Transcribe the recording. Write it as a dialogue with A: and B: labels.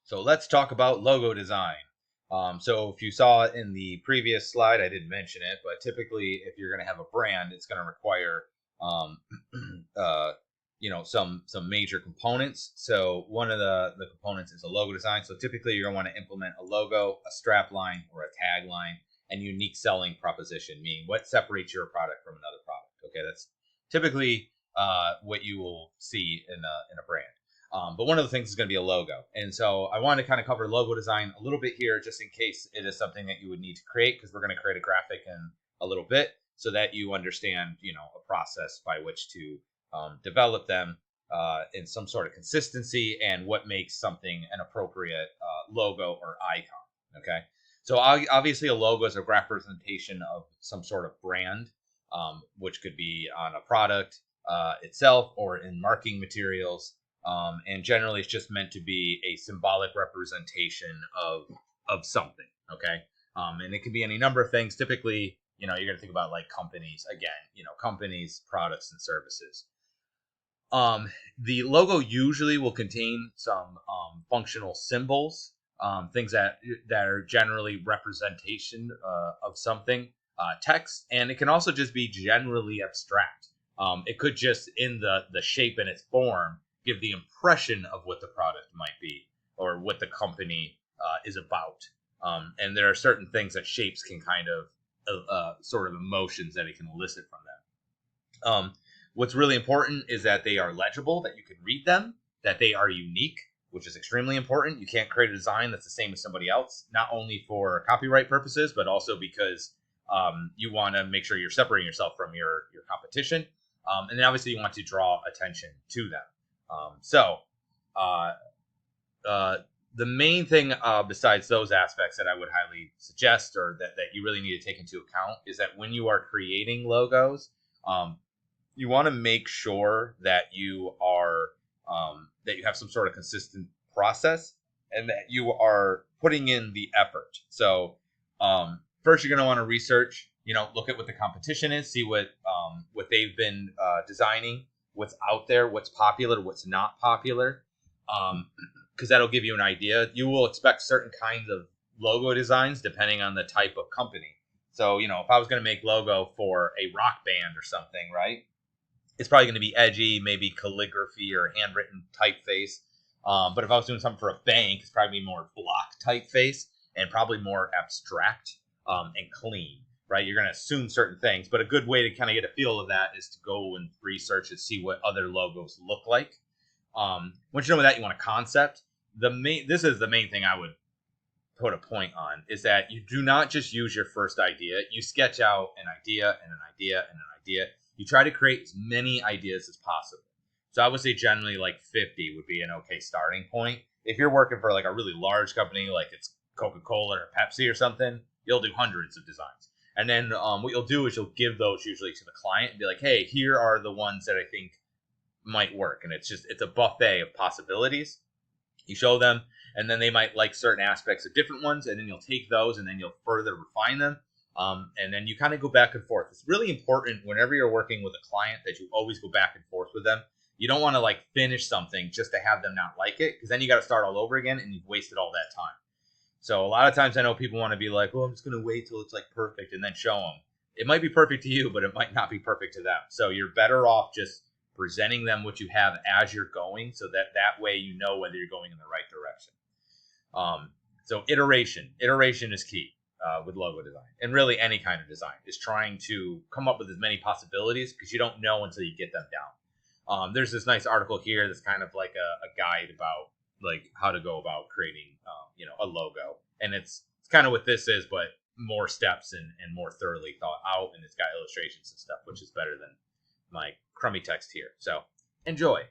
A: So let's talk about logo design. So if you saw in the previous slide, I didn't mention it, but typically if you're going to have a brand, it's going to require, um, some major components. So one of the components is a logo design. So typically you're going to want to implement a logo, a strap line, or a tagline, and unique selling proposition, meaning what separates your product from another product. Okay, that's typically what you will see in a brand. But one of the things is going to be a logo. And so I wanted to kind of cover logo design a little bit here, just in case it is something that you would need to create, because we're going to create a graphic in a little bit so that you understand, a process by which to develop them in some sort of consistency and what makes something an appropriate logo or icon. Okay. So obviously a logo is a graphic representation of some sort of brand, which could be on a product itself or in marketing materials. And generally it's just meant to be a symbolic representation of something. Okay. And it can be any number of things. Typically, you're going to think about like companies again, companies, products, and services. The logo usually will contain some functional symbols, things that are generally representation of something, text, and it can also just be generally abstract. It could just, in the shape and its form, give the impression of what the product might be or what the company is about. And there are certain things that shapes can kind of sort of emotions that it can elicit from them. What's really important is that they are legible, that you can read them, that they are unique, which is extremely important. You can't create a design that's the same as somebody else, not only for copyright purposes, but also because you want to make sure you're separating yourself from your competition. And then obviously you want to draw attention to them. The main thing besides those aspects that I would highly suggest or that you really need to take into account is that when you are creating logos, you want to make sure that you are that you have some sort of consistent process and that you are putting in the effort. So first you're going to want to research, look at what the competition is, see what they've been designing, what's out there, what's popular, what's not popular, because that'll give you an idea. You will expect certain kinds of logo designs depending on the type of company. So, if I was going to make logo for a rock band or something, right, it's probably going to be edgy, maybe calligraphy or handwritten typeface. But if I was doing something for a bank, it's probably more block typeface and probably more abstract and clean. Right, you're going to assume certain things, but a good way to kind of get a feel of that is to go and research and see what other logos look like. Once you know that, you want a concept. This is the main thing I would put a point on, is that you do not just use your first idea. You sketch out an idea and an idea and an idea. You try to create as many ideas as possible. So I would say generally like 50 would be an okay starting point. If you're working for like a really large company, like it's Coca-Cola or Pepsi or something, you'll do hundreds of designs. And then what you'll do is you'll give those usually to the client and be like, hey, here are the ones that I think might work. And it's a buffet of possibilities. You show them, and then they might like certain aspects of different ones, and then you'll take those and then you'll further refine them. And then you kind of go back and forth. It's really important whenever you're working with a client that you always go back and forth with them. You don't want to like finish something just to have them not like it, because then you got to start all over again and you've wasted all that time. So a lot of times I know people want to be like, I'm just going to wait till it's like perfect and then show them. It might be perfect to you, but it might not be perfect to them. So you're better off just presenting them what you have as you're going, so that way you know whether you're going in the right direction. So iteration is key with logo design, and really any kind of design is trying to come up with as many possibilities, because you don't know until you get them down. There's this nice article here that's kind of like a guide about like how to go about creating a logo, and it's kind of what this is, but more steps and more thoroughly thought out, and it's got illustrations and stuff, which is better than my crummy text here. So enjoy.